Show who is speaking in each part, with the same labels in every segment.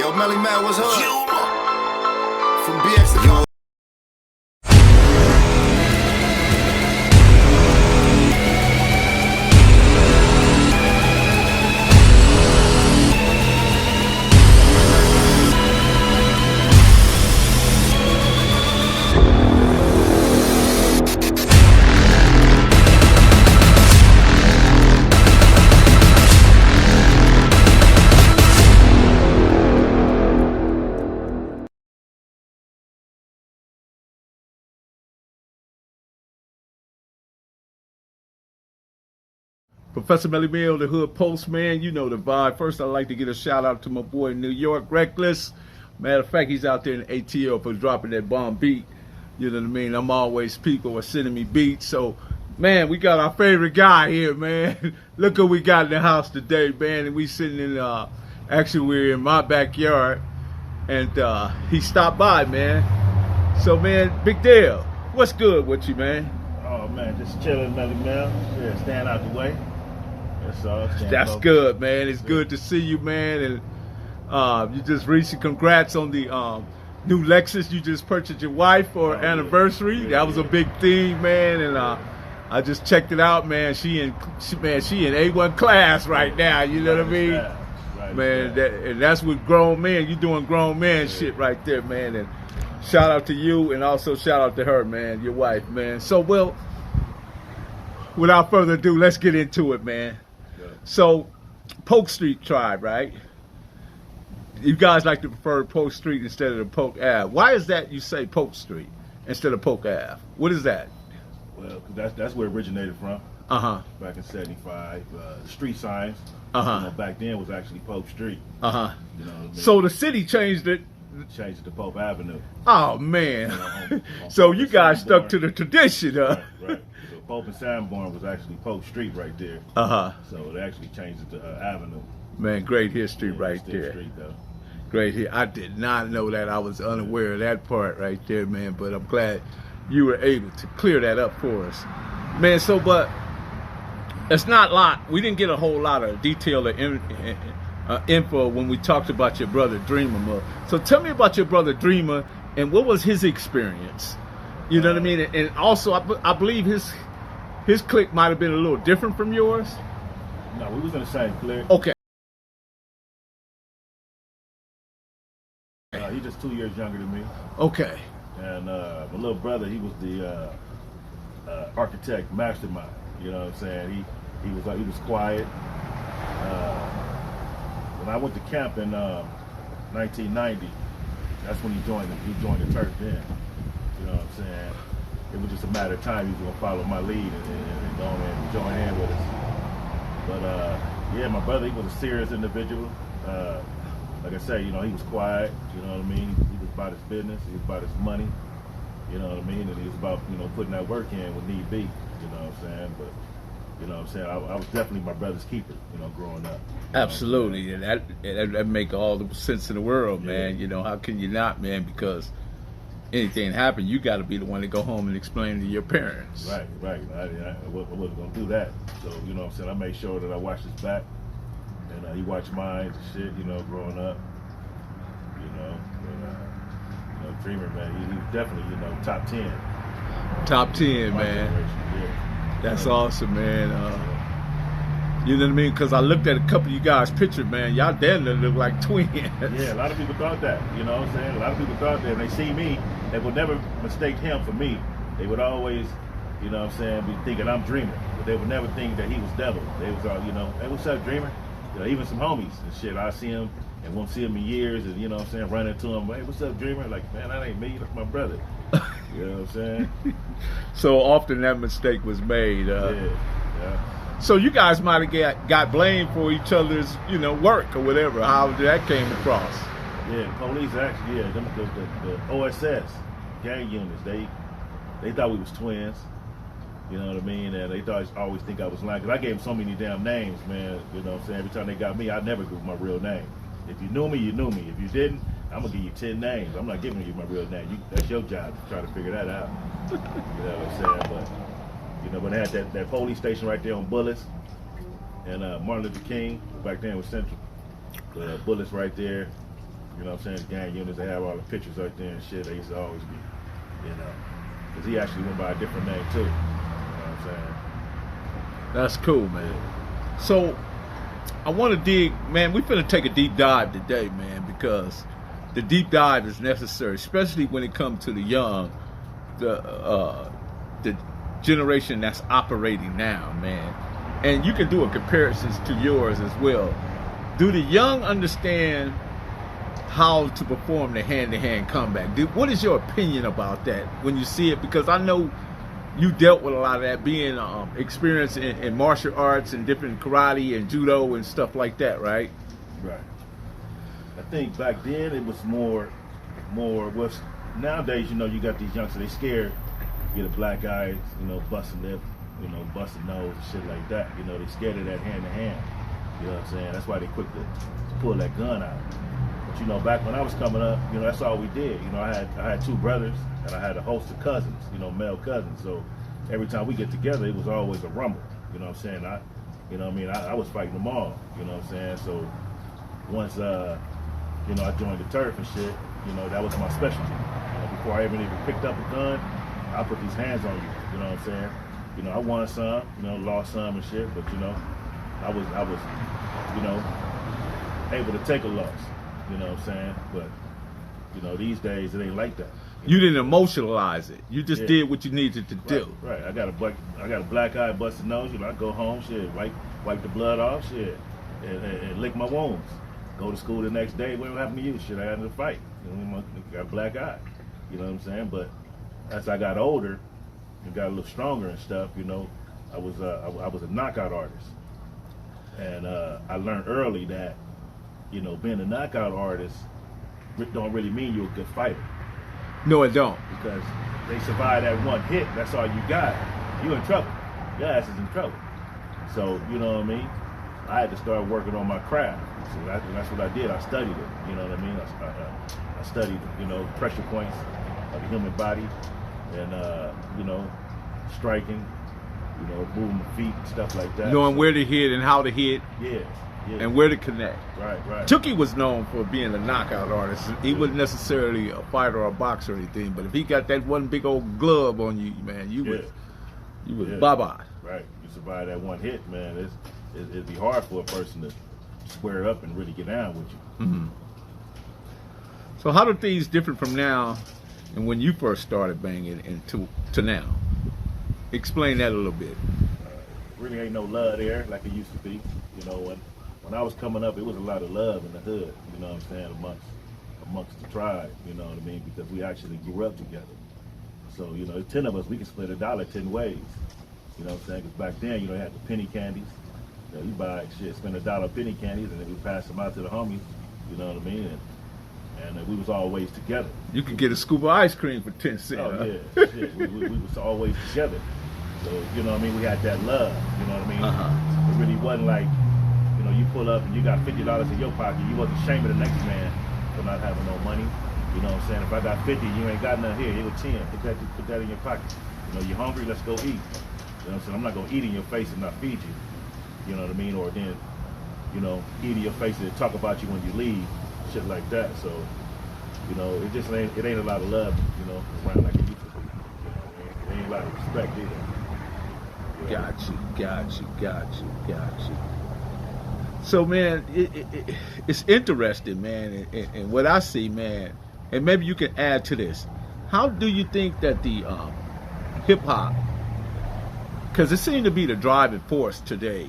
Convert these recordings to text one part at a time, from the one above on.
Speaker 1: Yo, Melly Man, what's up? From BX to Cole.
Speaker 2: Professor Melly Mill, the Hood Postman, you know the vibe. First, I'd like to get a shout out to my boy in New York, Reckless. Matter of fact, he's out there in ATL for dropping that bomb beat. You know what I mean? I'm always, people are sending me beats. So, man, we got our favorite guy here, man. Look what we got in the house today, man. And we sitting in, actually we're in my backyard. And he stopped by, man. So, man, big deal. What's good with you, man?
Speaker 3: Oh, man, just chilling, Melly Mill. Yeah, stand out the way.
Speaker 2: That's good, man. It's good to see you, man. And you just recently, congrats on the new Lexus you just purchased your wife for anniversary.
Speaker 3: Yeah,
Speaker 2: that was a big thing, man. And I just checked it out, man. She in A1 class right now. You know what I mean, man? And that's with grown men. You doing grown man shit right there, man. And shout out to you, and also shout out to her, man, your wife, man. So, well, without further ado, let's get into it, man. So, Polk Street Tribe, right? You guys like to prefer Polk Street instead of the Polk Ave. Why is that you say Polk Street instead of Polk Ave? What is that?
Speaker 3: Well, that's where it originated from. Back in '75, the street signs. You know, back then was actually Polk Street. You know what I mean?
Speaker 2: So the city changed it.
Speaker 3: Changed it to Polk Avenue.
Speaker 2: Oh man!
Speaker 3: On
Speaker 2: So you guys stuck to the tradition, huh?
Speaker 3: Right. So Pope and Sanborn was actually Polk Street right there. So they actually changed it to Avenue.
Speaker 2: Man, great history right
Speaker 3: still
Speaker 2: there.
Speaker 3: Street, though.
Speaker 2: Great here. I did not know that. I was unaware of that part right there, man. But I'm glad you were able to clear that up for us, man. So, but it's not a lot. We didn't get a whole lot of detail or info when we talked about your brother Dreamer. So tell me about your brother Dreamer and what was his experience. You know what I mean? And also, I believe his clique might have been a little different from yours.
Speaker 3: No, we was in the same clique.
Speaker 2: Okay.
Speaker 3: He's just 2 years younger than me.
Speaker 2: Okay.
Speaker 3: And my little brother, he was the architect mastermind. You know what I'm saying? He was quiet. When I went to camp in 1990, that's when he joined the church then. You know what I'm saying? It was just a matter of time he was gonna follow my lead and go in and join in with us. But yeah, my brother, he was a serious individual. Like I say, you know, he was quiet. You know what I mean? He was about his business. He was about his money. You know what I mean? And he was about, you know, putting that work in when need be. You know what I'm saying? But you know what I'm saying? I was definitely my brother's keeper, you know, growing up.
Speaker 2: Absolutely, and that make all the sense in the world, man. You know, how can you not, man? Because anything happen, you got to be the one to go home and explain to your parents.
Speaker 3: Right. I wasn't gonna do that. So you know what I'm saying? I made sure that I watched his back, and he watched mine. Shit, you know, growing up. You know, Dreamer, man, he was definitely, you know, top 10.
Speaker 2: Top 10, man.
Speaker 3: Yeah.
Speaker 2: That's awesome, man. You know what I mean? Because I looked at a couple of you guys' pictures, man. Y'all damn near look like twins.
Speaker 3: Yeah, a lot of people thought that. You know what I'm saying? A lot of people thought that. And they see me, they would never mistake him for me. They would always, you know what I'm saying, be thinking I'm Dreamer. But they would never think that he was Devil. They was all, you know, hey, what's up, Dreamer? You know, even some homies and shit. I see him and won't see him in years, and you know what I'm saying, run into him, hey, what's up, Dreamer? Like, man, that ain't me, that's my brother. You know what I'm saying?
Speaker 2: So often that mistake was made.
Speaker 3: Yeah.
Speaker 2: So you guys might have got blamed for each other's, you know, work or whatever. How that came across?
Speaker 3: Yeah, the police actually, yeah, the OSS gang units, they thought we was twins. You know what I mean? And they thought always think I was lying, because I gave them so many damn names, man. You know what I'm saying? Every time they got me, I never give my real name. If you knew me, you knew me. If you didn't, I'm gonna give you 10 names. I'm not giving you my real name. That's your job to try to figure that out. You know what I'm saying? But you know, when they had that police station right there on Bullets and Martin Luther King, back then it was Central. Bullets right there. You know what I'm saying? The gang units, they have all the pictures right there and shit. They used to always be, you know. Because he actually went by a different name too. You know what I'm saying?
Speaker 2: That's cool, man. So I want to dig, man. We're finna take a deep dive today, man, because the deep dive is necessary, especially when it comes to the young, the generation that's operating now, man. And you can do a comparisons to yours as well. Do the young understand how to perform the hand-to-hand combat? What is your opinion about that when you see it? Because I know you dealt with a lot of that, being experienced in martial arts and different karate and judo and stuff like that, right?
Speaker 3: Right. I think back then it was more what's nowadays, you know, you got these youngsters, they scared, get a black eye, you know, bust a lip, you know, bust a nose, shit like that. You know, they scared of that hand-to-hand. You know what I'm saying? That's why they quick to pull that gun out. But you know, back when I was coming up, you know, that's all we did. You know, I had two brothers and I had a host of cousins, you know, male cousins. So every time we get together, it was always a rumble. You know what I'm saying? I was fighting them all. You know what I'm saying? So once you know, I joined the turf and shit, you know, that was my specialty. You know, before I even picked up a gun, I put these hands on you. You know what I'm saying? You know, I won some, you know, lost some and shit, but you know, I was, you know, able to take a loss. You know what I'm saying? But you know, these days it ain't like that.
Speaker 2: You didn't emotionalize it. You just did what you needed to do.
Speaker 3: Right. I got a black eye, busted nose. You know, I go home, shit, wipe the blood off, shit, and lick my wounds. Go to school the next day. What happened to you? Shit, I had to fight. You know, I got a black eye. You know what I'm saying? But as I got older and got a little stronger and stuff, you know, I was a knockout artist, and I learned early that, you know, being a knockout artist don't really mean you're a good fighter.
Speaker 2: No, it don't.
Speaker 3: Because they survive that one hit, that's all you got. You in trouble. Your ass is in trouble. So, you know what I mean? I had to start working on my craft. So that's what I did. I studied it. You know what I mean? I studied, you know, pressure points of the human body, and you know, striking, you know, moving the feet, stuff like that.
Speaker 2: Knowing where to hit and how to hit.
Speaker 3: Yeah.
Speaker 2: And where to connect.
Speaker 3: Right.
Speaker 2: Tookie was known for being a knockout artist. He wasn't necessarily a fighter or a boxer or anything, but if he got that one big old glove on you, man, you was bye-bye.
Speaker 3: Right. You survive that one hit, man. It'd be hard for a person to square up and really get down with you.
Speaker 2: Mm-hmm. So how do things differ from now and when you first started banging and to now? Explain that a little bit.
Speaker 3: Really ain't no love there like it used to be. You know, when I was coming up, it was a lot of love in the hood, you know what I'm saying, amongst the tribe, you know what I mean, because we actually grew up together. So, you know, 10 of us, we can split $1 10 ways, you know what I'm saying, because back then, you know, you had the penny candies. You know, you buy shit, spend $1 penny candies, and then we pass them out to the homies, you know what I mean, and we was always together.
Speaker 2: You could get a scoop of ice cream for 10 cents.
Speaker 3: Oh, yeah, shit, we was always together. So, you know what I mean, we had that love, you know what I mean. It really wasn't like, you know, you pull up and you got $50 in your pocket, you wasn't ashamed of the next man for not having no money. You know what I'm saying? If I got 50, you ain't got nothing here, it was 10. Put that in your pocket. You know, you hungry, let's go eat. You know what I'm saying? I'm not gonna eat in your face and not feed you. You know what I mean? Or then, you know, eat in your face and talk about you when you leave, shit like that. So, you know, it ain't a lot of love, you know, around like it used to be. You know what I mean? It ain't a lot of respect either.
Speaker 2: Got you. So, man, it's interesting, man, and what I see, man, and maybe you can add to this. How do you think that the hip-hop, because it seemed to be the driving force today,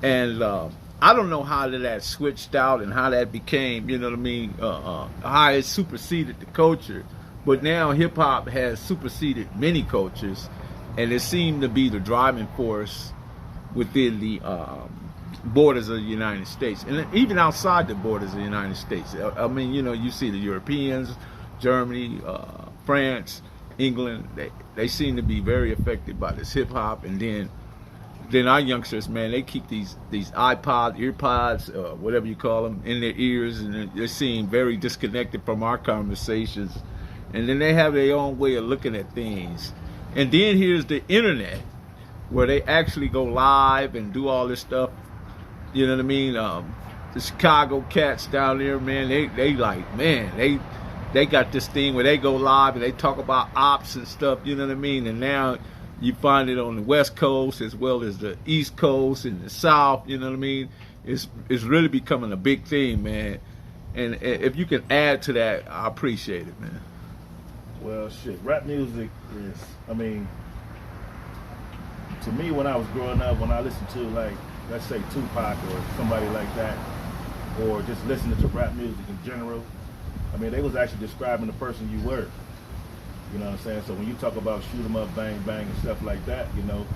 Speaker 2: and I don't know how that switched out and how that became, you know what I mean, how it superseded the culture, but now hip-hop has superseded many cultures, and it seemed to be the driving force within the borders of the United States, and even outside the borders of the United States. I mean, you know, you see the Europeans, Germany, France, England, they seem to be very affected by this hip hop, and then our youngsters, man, they keep these iPods, earpods, whatever you call them, in their ears, and they seem very disconnected from our conversations, and then they have their own way of looking at things. And then here's the internet, where they actually go live and do all this stuff. You know what I mean? the Chicago cats down there, man, they like, man, they got this thing where they go live and they talk about ops and stuff, you know what I mean? And now you find it on the West Coast as well as the East Coast and the South, you know what I mean? It's really becoming a big thing, man. And if you can add to that, I appreciate it, man.
Speaker 3: Well, shit, rap music is, I mean, to me, when I was growing up, when I listened to, like, let's say Tupac or somebody like that, or just listening to rap music in general, I mean, they was actually describing the person you were. You know what I'm saying? So when you talk about shoot 'em up, bang, bang, and stuff like that, you know,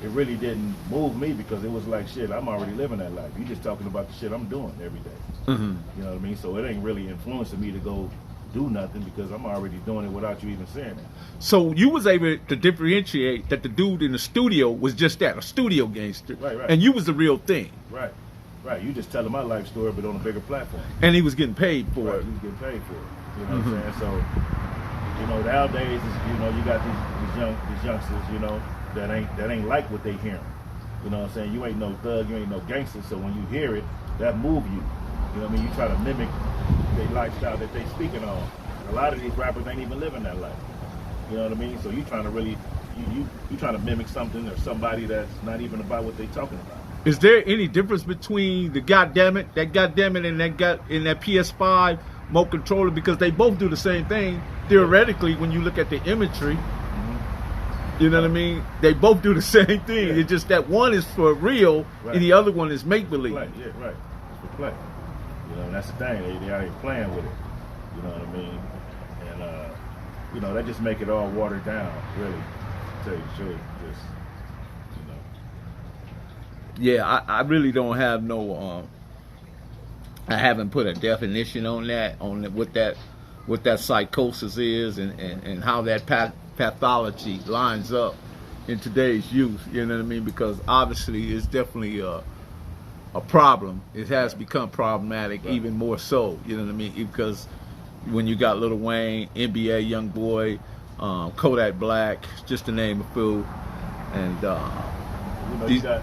Speaker 3: it really didn't move me because it was like, shit, I'm already living that life. You just talking about the shit I'm doing every day.
Speaker 2: Mm-hmm.
Speaker 3: You know what I mean? So it ain't really influencing me to go do nothing because I'm already doing it without you even saying it.
Speaker 2: So you was able to differentiate that the dude in the studio was just that, a studio gangster.
Speaker 3: Right.
Speaker 2: And you was the real thing.
Speaker 3: Right. You just telling my life story, but on a bigger platform.
Speaker 2: And he was getting paid for it.
Speaker 3: He was getting paid for it. You know what I'm saying? So, you know, nowadays, you know, you got these youngsters, you know, that ain't like what they hearing. You know what I'm saying? You ain't no thug, you ain't no gangster. So when you hear it, that move you. You know what I mean? You try to mimic their lifestyle that they speaking on. A lot of these rappers ain't even living that life. You know what I mean? So you trying to really, you trying to mimic something or somebody that's not even about what they talking about.
Speaker 2: Is there any difference between the goddammit and that PS5 remote controller? Because they both do the same thing. Theoretically, when you look at the imagery, you know what I mean? They both do the same thing. Yeah. It's just that one is for real and the other one is make-believe.
Speaker 3: Play. Yeah, right. It's for play. You know, and that's the thing. They out here playing with it. You know what I mean? And, you know, that just make it all watered down, really, to tell you the truth. Just, you know.
Speaker 2: Yeah, I really don't have no, I haven't put a definition on that, what that psychosis is and how that pathology lines up in today's youth, you know what I mean? Because obviously it's definitely a problem. It has become problematic, even more so, you know what I mean? Because when you got Lil Wayne, NBA Youngboy, Kodak Black, just to name a few, and
Speaker 3: you know,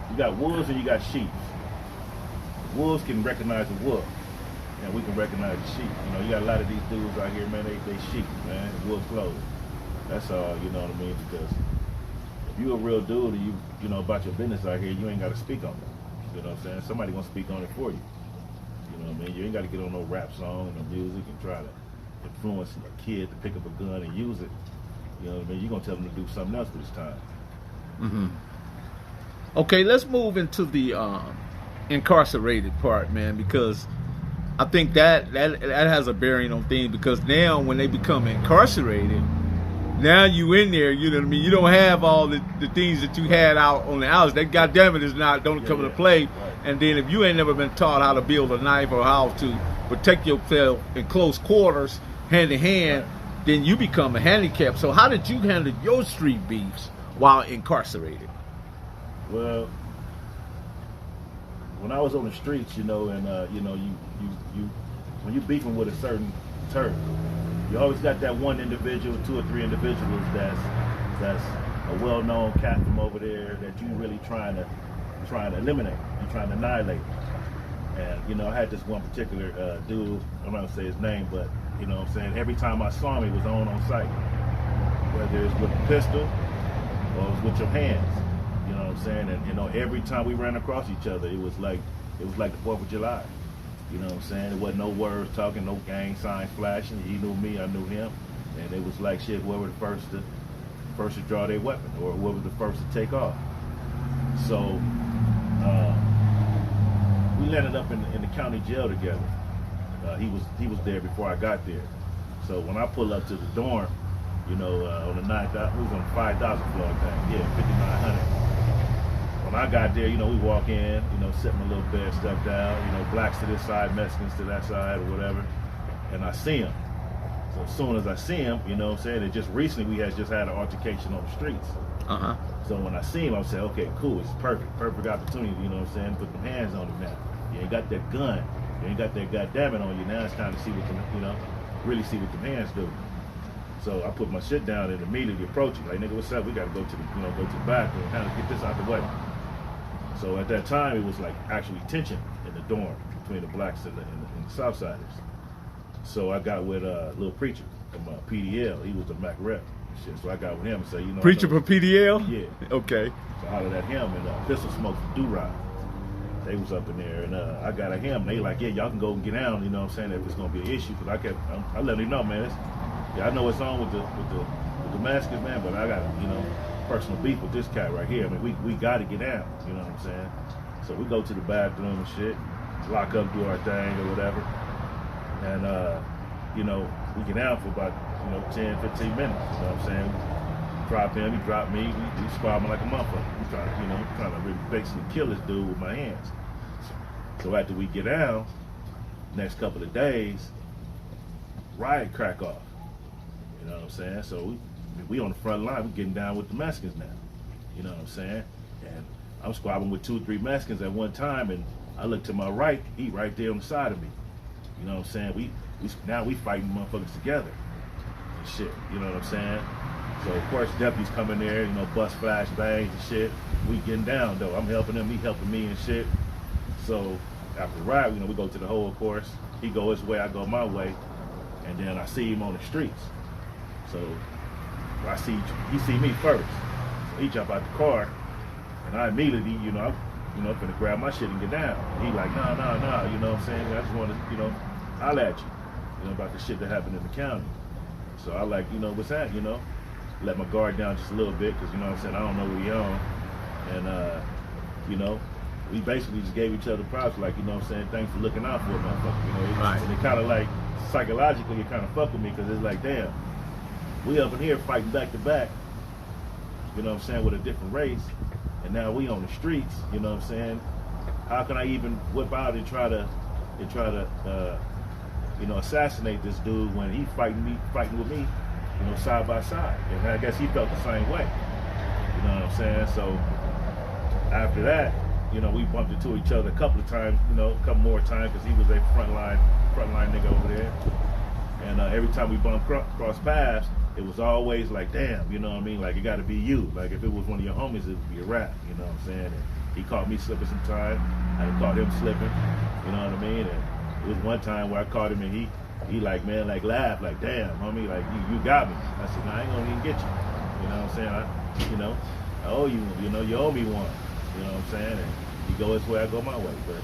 Speaker 3: you got wolves and you got sheep. Wolves can recognize a wolf, and we can recognize the sheep. You know, you got a lot of these dudes out here, man. They sheep, man. Wolf clothes. That's all. You know what I mean? Because if you a real dude and you know about your business out here, you ain't got to speak on it. You know what I'm saying? Somebody gonna speak on it for you. You know what I mean? You ain't got to get on no rap song and no music and try to influence a kid to pick up a gun and use it. You know what I mean? You're gonna tell them to do something else this time.
Speaker 2: Mm-hmm. Okay, let's move into the incarcerated part, man, because I think that has a bearing on things. Because now when they become incarcerated, now you in there, you know what I mean? You don't have all the things that you had out on the outs. That goddamn it is not don't come into play.
Speaker 3: Right.
Speaker 2: And then if you ain't never been taught how to build a knife or how to protect yourself in close quarters, hand to hand, then you become a handicap. So how did you handle your street beefs while incarcerated?
Speaker 3: Well, when I was on the streets, you know, and you know, you when you beefing with a certain turf, you always got that one individual, 2 or 3 individuals that's a well-known cat from over there that you really trying to eliminate. You're trying to annihilate. And you know, I had this one particular dude. I'm not gonna say his name, but you know what I'm saying. Every time I saw him, he was on site, whether it's with a pistol or it was with your hands. You know what I'm saying? And you know, every time we ran across each other, it was like the 4th of July. You know what I'm saying? There wasn't no words talking, no gang signs flashing. He knew me, I knew him, and it was like shit. Whoever the first to draw their weapon, or whoever the first to take off. So we landed up in the county jail together. He was there before I got there. So when I pull up to the dorm, you know, on the 9th, we was on the 5,000 floor, I think. Yeah, 5,900. When I got there, you know, we walk in, you know, set my little bed stuff down, you know, blacks to this side, Mexicans to that side, or whatever, and I see him. So as soon as I see him, you know what I'm saying, and just recently we had just had an altercation on the streets. So when I see him, I'm saying, okay, cool, it's perfect opportunity, you know what I'm saying, put them hands on him now. You ain't got that gun, you ain't got that goddammit on you, now it's time to see what them, you know, really see what the hands do. So I put my shit down and immediately approach him, like, nigga, what's up, we gotta go to the bathroom, kind of get this out the way. So at that time, it was like actually tension in the dorm between the blacks and the Southsiders. So I got with Little Preacher from PDL. He was the Mac rep. Shit. So I got with him and said, you know,
Speaker 2: Preacher from PDL?
Speaker 3: Yeah.
Speaker 2: Okay.
Speaker 3: So I hollered at him and Pistol Smoke from Do-Rod. They was up in there and I got at him. And they like, yeah, y'all can go and get down. You know what I'm saying? If it's gonna be an issue, because I let him know, man. I know what's on with the Damascus, man, but I got personal beef with this cat right here. I mean, we got to get down. You know what I'm saying? So we go to the bathroom and shit, lock up, do our thing or whatever, and we get down for about 10, 15 minutes. You know what I'm saying? Drop him, he dropped me. We squabbling like a motherfucker. We trying to really basically kill this dude with my hands. So after we get down, next couple of days, riot crack off. You know what I'm saying? So we on the front line. We getting down with the Mexicans now. You know what I'm saying? And I'm squabbling with 2 or 3 Mexicans at one time, and I look to my right. He right there on the side of me. You know what I'm saying? Now we fighting motherfuckers together and shit. You know what I'm saying? So of course deputies come in there, bust flash bangs and shit. We getting down though. I'm helping him, he helping me and shit. So after the ride, we go to the hole, of course. He go his way, I go my way, and then I see him on the streets. So he see me first. So he jump out the car, and I immediately, I'm finna grab my shit and get down. And he like, nah, you know what I'm saying? I just want to, holler at you, about the shit that happened in the county. So I like, what's that, let my guard down just a little bit, because, what I'm saying, I don't know what he on. And, we basically just gave each other props, like, what I'm saying, thanks for looking out for a motherfucker,
Speaker 2: Right.
Speaker 3: And it kind of like, psychologically, it kind of fucked with me, because it's like, damn, we up in here fighting back to back, what I'm saying, with a different race, and now we on the streets, what I'm saying. How can I even whip out and try to assassinate this dude when he fighting with me, side by side? And I guess he felt the same way, you know what I'm saying. So after that, we bumped into each other a couple of times, a couple more times, because he was a frontline nigga over there. And every time we bumped cross paths, it was always like, damn, you know what I mean? Like, it got to be you. Like, if it was one of your homies, it would be a rap, you know what I'm saying? And he caught me slipping sometime. I caught him slipping, you know what I mean? And it was one time where I caught him and he like, man, like, laughed, like, damn, homie, like, you got me. I said, no, I ain't gonna even get you. You know what I'm saying? I owe you, you owe me one. You know what I'm saying? And he go his way, I go my way. But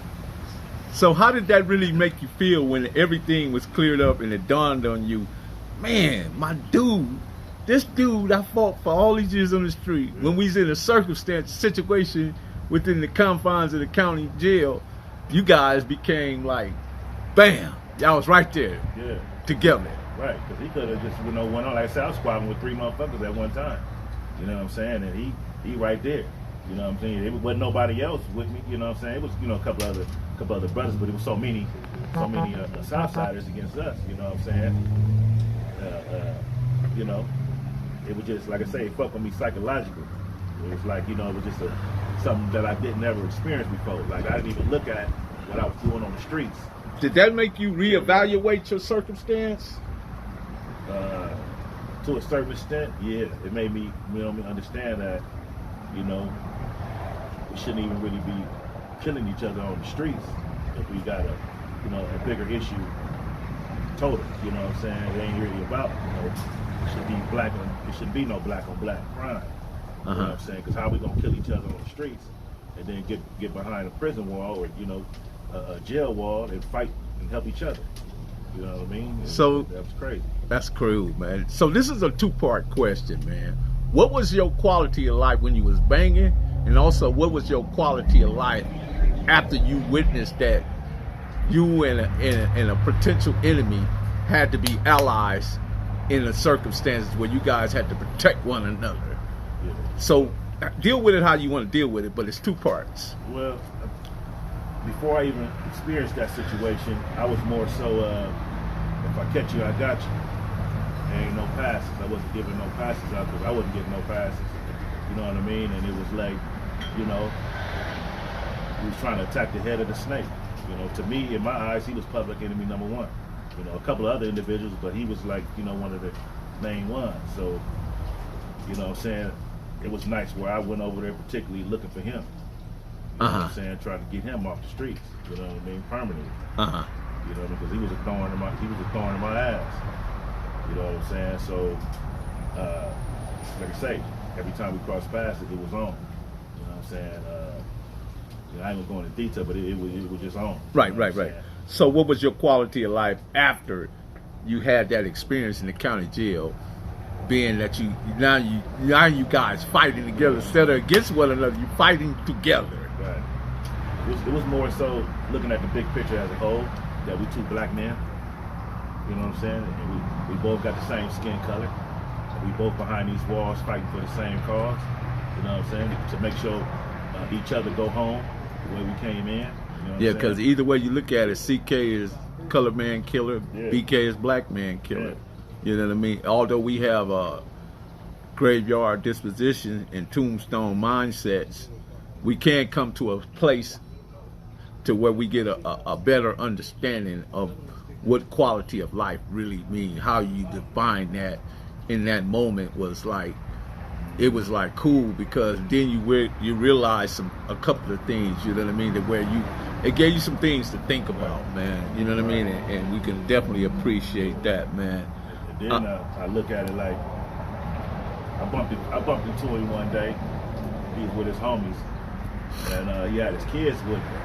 Speaker 2: So how did that really make you feel when everything was cleared up and it dawned on you, man, this dude I fought for all these years on the street, when we was in a situation within the confines of the county jail, you guys became like, bam, y'all was right there, together.
Speaker 3: Right, because he could have just, went on. Like I said, I was squabbling with 3 motherfuckers at one time. You know what I'm saying? And he right there. You know what I'm saying? It wasn't nobody else with me. You know what I'm saying? It was, a couple other brothers, but it was so many Southsiders against us. You know what I'm saying? It was just, like I say, it fucked with me psychologically. It was like, it was just something that I didn't ever experience before. Like, I didn't even look at what I was doing on the streets.
Speaker 2: Did that make you reevaluate your circumstance?
Speaker 3: To a certain extent, yeah. It made me, understand that, we shouldn't even really be killing each other on the streets if we got a bigger issue total. You know what I'm saying? It ain't really about, it should be no black on black crime. You know what I'm saying? Because how we gonna kill each other on the streets and then get behind a prison wall or a jail wall and fight and help each other? You know what I mean?
Speaker 2: So
Speaker 3: that was crazy.
Speaker 2: That's cruel, man. So this is a 2-part question, man. What was your quality of life when you was banging, and also what was your quality of life after you witnessed that you and a potential enemy had to be allies in the circumstances where you guys had to protect one another?
Speaker 3: Yeah.
Speaker 2: So deal with it how you want to deal with it, but it's 2 parts.
Speaker 3: Well, before I even experienced that situation, I was more so, if I catch you, I got you. There ain't no passes. I wasn't giving no passes out because I wasn't getting no passes. You know what I mean? And it was like, he was trying to attack the head of the snake. To me, in my eyes, he was public enemy number 1. A couple of other individuals, but he was like, one of the main ones. So, you know what I'm saying? It was nice where I went over there particularly looking for him. You know what I'm saying? Trying to get him off the streets. You know what I mean? Permanently. You know, because he was a thorn in my ass. You know what I'm saying? So, like I say, every time we crossed paths, it was on. You know what I'm saying? You know, I ain't gonna go into detail, but it was just on.
Speaker 2: Right. So, what was your quality of life after you had that experience in the county jail? Being that now you guys fighting together instead of against one another, you fighting together.
Speaker 3: Right. It was more so looking at the big picture as a whole, that we two black men. You know what I'm saying? And we both got the same skin color. We both behind these walls fighting for the same cause. You know what I'm saying? To make sure each other go home the way we came in. You know
Speaker 2: Yeah, because either way you look at it, CK is colored man killer, BK is black man killer.
Speaker 3: Yeah.
Speaker 2: You know what I mean? Although we have a graveyard disposition and tombstone mindsets, we can't come to a place to where we get a better understanding of what quality of life really means. How you define that in that moment was like, it was like cool, because then you realize a couple of things, you know what I mean, that where it gave you some things to think about, man. You know what I mean? And we can definitely appreciate that, man.
Speaker 3: And then I look at it like, I bumped into him one day. He was with his homies, and he had his kids with him.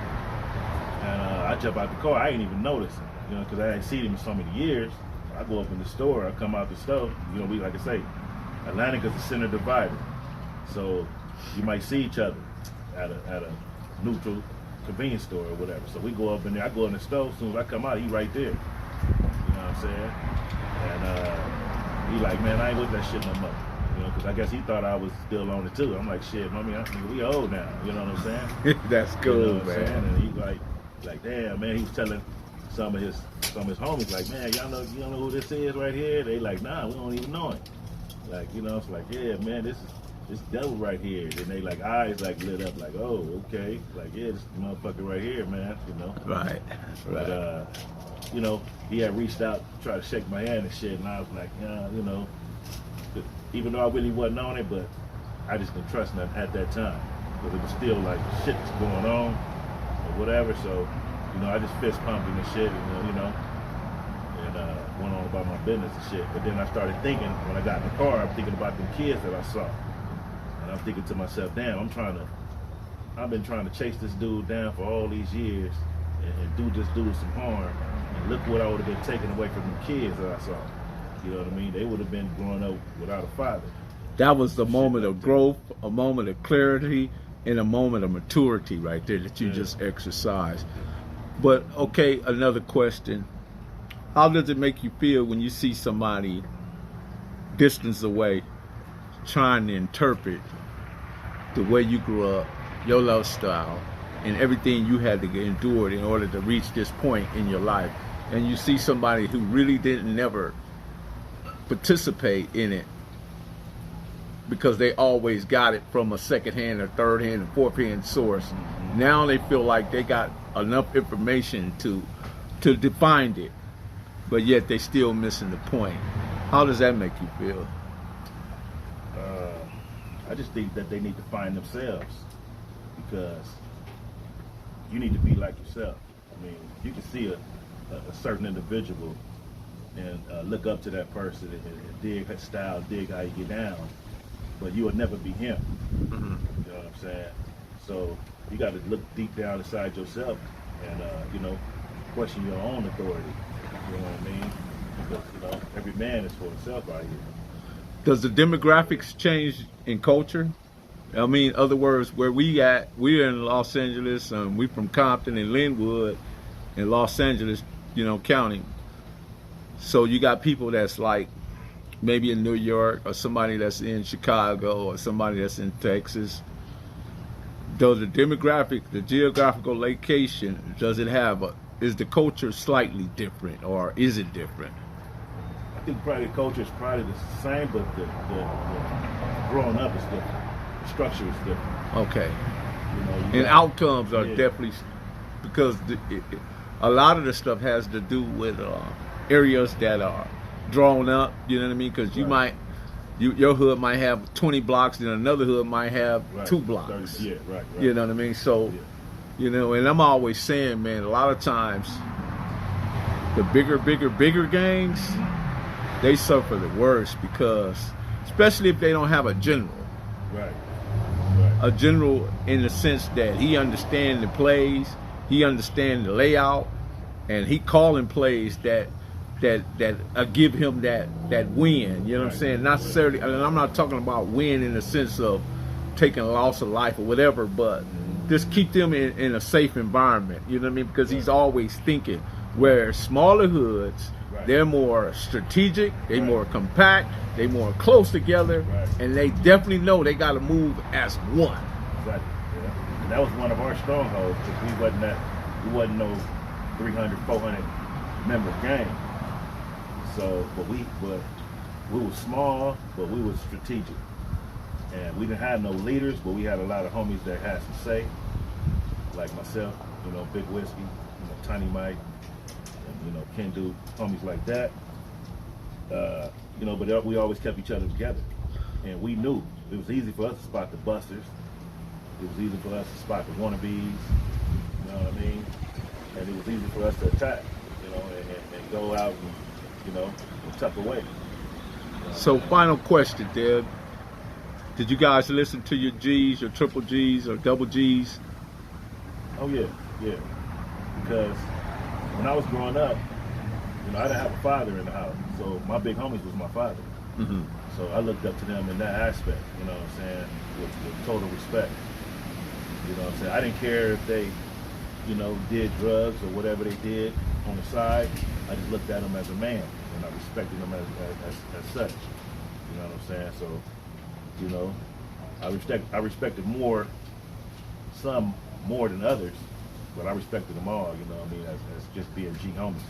Speaker 3: And I jump out the car. I ain't even notice him, you know, because I ain't seen him in so many years. I go up in the store. I come out the store. You know, we, like I say, Atlantic is the center divider. So you might see each other at a neutral convenience store or whatever. So we go up in there. I go in the store. As soon as I come out, he right there. You know what I'm saying? And he like, man, I ain't with that shit no more. You know, because I guess he thought I was still on it too. I'm like, shit, mommy, we old now. You know what I'm saying?
Speaker 2: That's cool,
Speaker 3: you know what
Speaker 2: man.
Speaker 3: I'm saying? And he like, damn, man. He was telling some of his homies, like, man, y'all know who this is right here? They like, nah, we don't even know him. Like, you know, it's like, yeah, man, this devil right here. And they like eyes like lit up, like, oh, okay. Like, yeah, this motherfucker right here, man. You know.
Speaker 2: Right.
Speaker 3: But you know, he had reached out, tried to shake my hand and shit, and I was like, yeah, you know, even though I really wasn't on it, but I just didn't trust nothing at that time, because it was still like shit was going on or whatever. So, you know, I just fist pumped and shit, and you know, and went on about my business and shit. But then I started thinking, when I got in the car, I'm thinking about them kids that I saw, and I'm thinking to myself, damn, I've been trying to chase this dude down for all these years and do this dude some harm. And look what I would have been taken away from the kids that I saw. You know what I mean? They would have been growing up without a father.
Speaker 2: That was the moment of growth, a moment of clarity, and a moment of maturity right there that you just exercised. But, okay, another question. How does it make you feel when you see somebody distance away trying to interpret the way you grew up, your lifestyle, and everything you had to endure in order to reach this point in your life, and you see somebody who really didn't never participate in it because they always got it from a second-hand or third-hand and fourth-hand source. Now they feel like they got enough information to define it, but yet they still missing the point. How does that make you feel?
Speaker 3: I just think that they need to find themselves, because you need to be like yourself. I mean, you can see a certain individual and look up to that person and dig her style, dig how you get down, but you will never be him. You know what I'm saying? So you got to look deep down inside yourself and you know, question your own authority. You know what I mean? Because, you know, every man is for himself out here.
Speaker 2: Does the demographics change in culture? I mean, other words, where we're in Los Angeles, we from Compton and Linwood in Los Angeles, you know, county. So you got people that's like maybe in New York, or somebody that's in Chicago, or somebody that's in Texas. Does the demographic, the geographical location, does it have is the culture slightly different, or is it different?
Speaker 3: I think probably the culture is probably the same, but the growing up is different. The structure is different.
Speaker 2: Okay.
Speaker 3: You know,
Speaker 2: and outcomes are definitely, because a lot of the stuff has to do with areas that are drawn up, you know what I mean? Because you might your hood might have 20 blocks, and another hood might have 2 blocks.
Speaker 3: 30, yeah, right.
Speaker 2: You know what I mean? So, you know, and I'm always saying, man, a lot of times the bigger gangs, they suffer the worst because, especially if they don't have a general.
Speaker 3: Right.
Speaker 2: A general in the sense that he understands the plays, he understands the layout, and he calling plays that give him that win. You know what I'm saying? Not necessarily, and I'm not talking about win in the sense of taking a loss of life or whatever, but just keep them in a safe environment. You know what I mean? Because he's always thinking. Where smaller hoods, they're more strategic, they more compact, they more close together, and they definitely know they got to move as one.
Speaker 3: Exactly. Yeah. And that was one of our strongholds because we wasn't no 300, 400 member gang. So, but we were small, but we were strategic, and we didn't have no leaders, but we had a lot of homies that had some say, like myself, you know, Big Whiskey, you know, Tiny Mike. You know, can do homies like that. You know, but we always kept each other together. And we knew it was easy for us to spot the busters. It was easy for us to spot the wannabes. You know what I mean? And it was easy for us to attack, you know, and go out and, you know, and tuck away. You know? So
Speaker 2: final question, Deb. Did you guys listen to your G's, your triple G's, or double G's?
Speaker 3: Oh, yeah. Because when I was growing up, you know, I didn't have a father in the house, so my big homies was my father.
Speaker 2: Mm-hmm.
Speaker 3: So I looked up to them in that aspect, you know what I'm saying, with total respect. You know what I'm saying? I didn't care if they, you know, did drugs or whatever they did on the side. I just looked at them as a man, and I respected them as such. You know what I'm saying? So, you know, I respected some more than others. But I respected them all, you know what I mean, as just being G homies.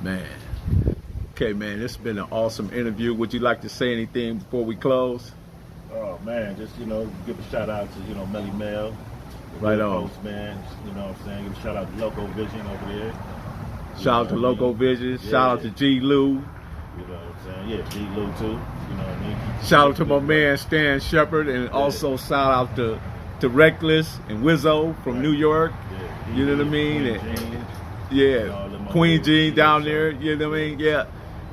Speaker 2: Man. Okay, man, this has been an awesome interview. Would you like to say anything before we close?
Speaker 3: Oh, man, just, you know, give a shout out to, you know, Melly Mel.
Speaker 2: Right on.
Speaker 3: Host, man, you know what I'm saying? Give a shout out to Loco Vision over there.
Speaker 2: Shout out to Loco Vision. Shout out to G. Lou.
Speaker 3: You know what I'm saying? Yeah, G. Lou, too. You know what I mean?
Speaker 2: Shout out to my man, Stan Shepard. And also shout out to Reckless and Wizzo from New York. You know what I mean? Queen Jean down there, you know what I mean? Yeah.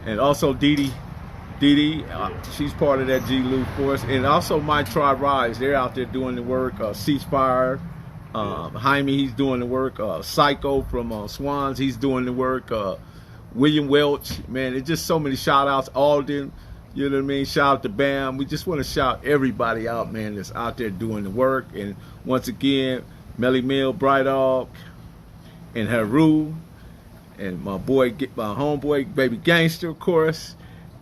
Speaker 2: And also Dee Dee, she's part of that G. Lou force. And also My Tribe Rise, they're out there doing the work. Ceasefire, Jaime, he's doing the work. Psycho from Swans, he's doing the work. William Welch, man, it's just so many shout outs. Alden, you know what I mean? Shout out to Bam. We just want to shout everybody out, man, that's out there doing the work. And once again, Melly Mill, Bright Dog, and Haru, and my homeboy, Baby Gangster, of course,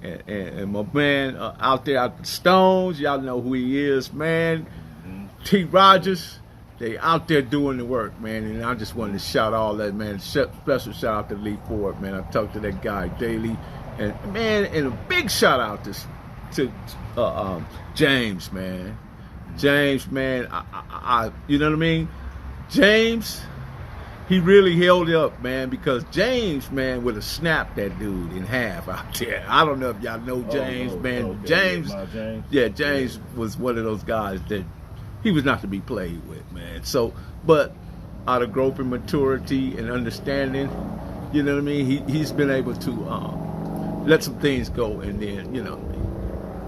Speaker 2: and my man out there at the Stones, y'all know who he is, man. T. Rogers, they out there doing the work, man, and I just wanted to shout all that, man. Special shout out to Lee Ford, man. I talk to that guy daily, and man, and a big shout out to James, man. James, man, I you know what I mean? James, he really held up, man, because James, man, would have snapped that dude in half out there. I don't know if y'all know James, man.
Speaker 3: Okay.
Speaker 2: James,
Speaker 3: yeah,
Speaker 2: James was one of those guys that he was not to be played with, man. So, but out of growth and maturity and understanding, you know what I mean, he's been able to let some things go and then, you know,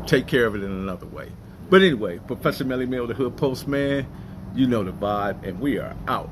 Speaker 2: take care of it in another way. But anyway, Professor Melly Mill, the Hood Postman, you know the vibe, and we are out.